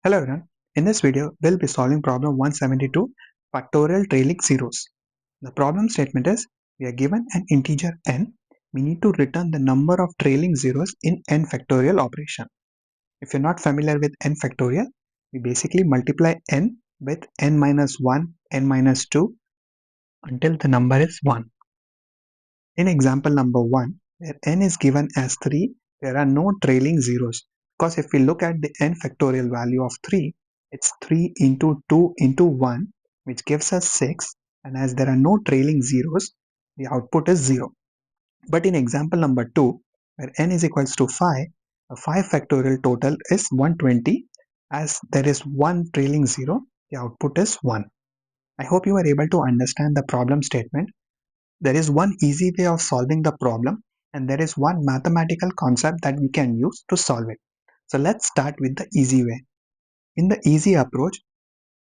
Hello everyone. In this video, we'll be solving problem 172, factorial trailing zeros. The problem statement is, we are given an integer n. We need to return the number of trailing zeros in n factorial operation. If you're not familiar with n factorial, we basically multiply n with n minus 1, n minus 2 until the number is 1. In example number 1, where n is given as 3, there are no trailing zeros. Because if we look at the n factorial value of 3, it's 3 into 2 into 1, which gives us 6. And as there are no trailing zeros, the output is 0. But in example number 2, where n is equals to 5, a 5 factorial total is 120. As there is one trailing zero, the output is 1. I hope you are able to understand the problem statement. There is one easy way of solving the problem, and there is one mathematical concept that we can use to solve it. So let's start with the easy way. In the easy approach,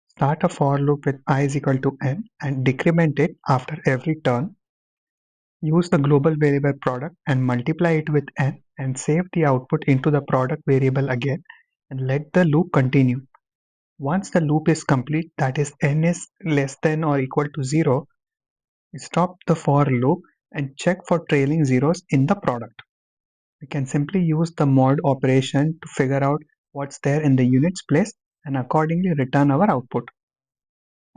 start a for loop with I is equal to n and decrement it after every turn. Use the global variable product and multiply it with n and save the output into the product variable again and let the loop continue. Once the loop is complete, that is n is less than or equal to 0, stop the for loop and check for trailing zeros in the product. We can simply use the mod operation to figure out what's there in the units place and accordingly return our output.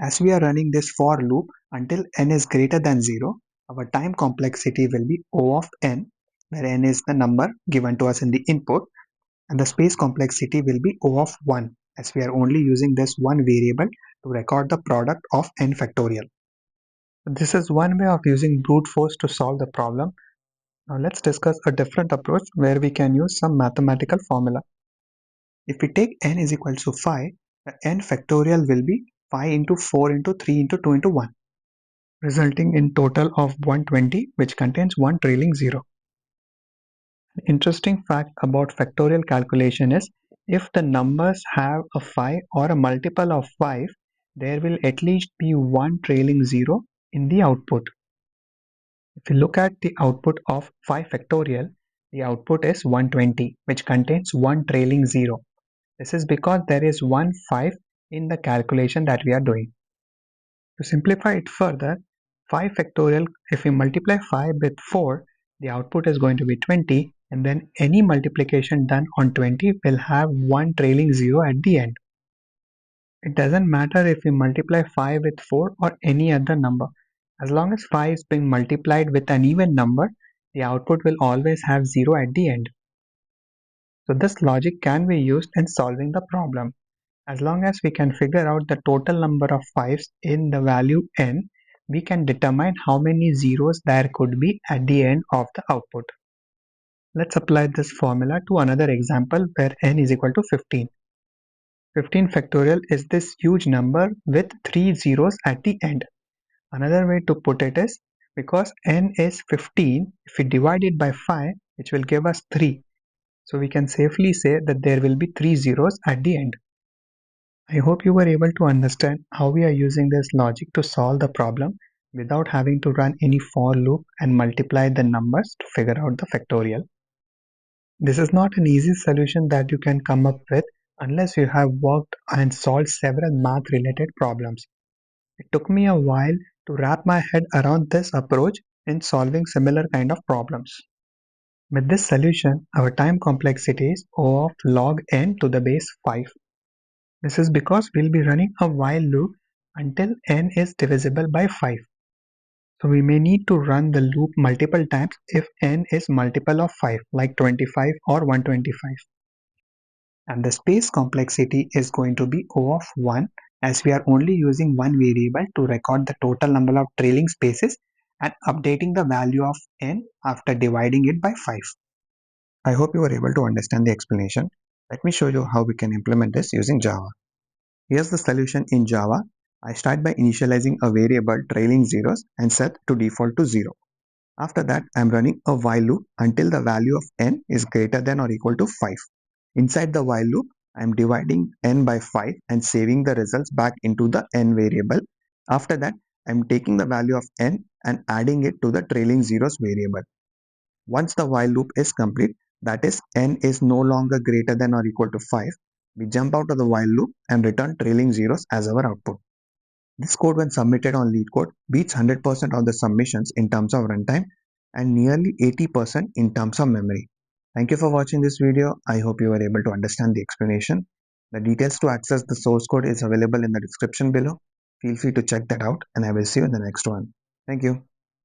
As we are running this for loop until n is greater than 0, our time complexity will be O of n, where n is the number given to us in the input, and the space complexity will be O of 1, as we are only using this one variable to record the product of n factorial. This is one way of using brute force to solve the problem. Now let's discuss a different approach where we can use some mathematical formula. If we take n is equal to 5, the n factorial will be 5 into 4 into 3 into 2 into 1, resulting in total of 120, which contains one trailing zero. An interesting fact about factorial calculation is, if the numbers have a 5 or a multiple of 5, there will at least be one trailing zero in the output. If you look at the output of 5 factorial, the output is 120, which contains one trailing zero. This is because there is one 5 in the calculation that we are doing. To simplify it further, 5 factorial, if we multiply 5 with 4, the output is going to be 20, and then any multiplication done on 20 will have one trailing zero at the end. It doesn't matter if we multiply 5 with 4 or any other number. As long as 5 is being multiplied with an even number, the output will always have 0 at the end. So this logic can be used in solving the problem. As long as we can figure out the total number of 5s in the value n, we can determine how many zeros there could be at the end of the output. Let's apply this formula to another example where n is equal to 15. 15 factorial is this huge number with 3 zeros at the end. Another way to put it is, because n is 15, if we divide it by 5, which will give us 3. So we can safely say that there will be 3 zeros at the end. I hope you were able to understand how we are using this logic to solve the problem without having to run any for loop and multiply the numbers to figure out the factorial. This is not an easy solution that you can come up with unless you have worked and solved several math related problems. It took me a while to wrap my head around this approach in solving similar kind of problems. With this solution, our time complexity is O of log n to the base 5. This is because we'll be running a while loop until n is divisible by 5. So we may need to run the loop multiple times if n is multiple of 5, like 25 or 125. And the space complexity is going to be O of 1, as we are only using one variable to record the total number of trailing spaces and updating the value of n after dividing it by 5. I hope you were able to understand the explanation. Let me show you how we can implement this using Java. Here's the solution in Java. I start by initializing a variable trailing zeros and set to default to 0. After that, I'm running a while loop until the value of n is greater than or equal to 5. Inside the while loop, I'm dividing n by 5 and saving the results back into the n variable. After that, I'm taking the value of n and adding it to the trailing zeros variable. Once the while loop is complete, that is n is no longer greater than or equal to 5, We jump out of the while loop and return trailing zeros as our output. This code, when submitted on LeetCode, beats 100% of the submissions in terms of runtime and nearly 80% in terms of memory. Thank you for watching this video. I hope you were able to understand the explanation. The details to access the source code is available in the description below. Feel free to check that out, and I will see you in the next one. Thank you.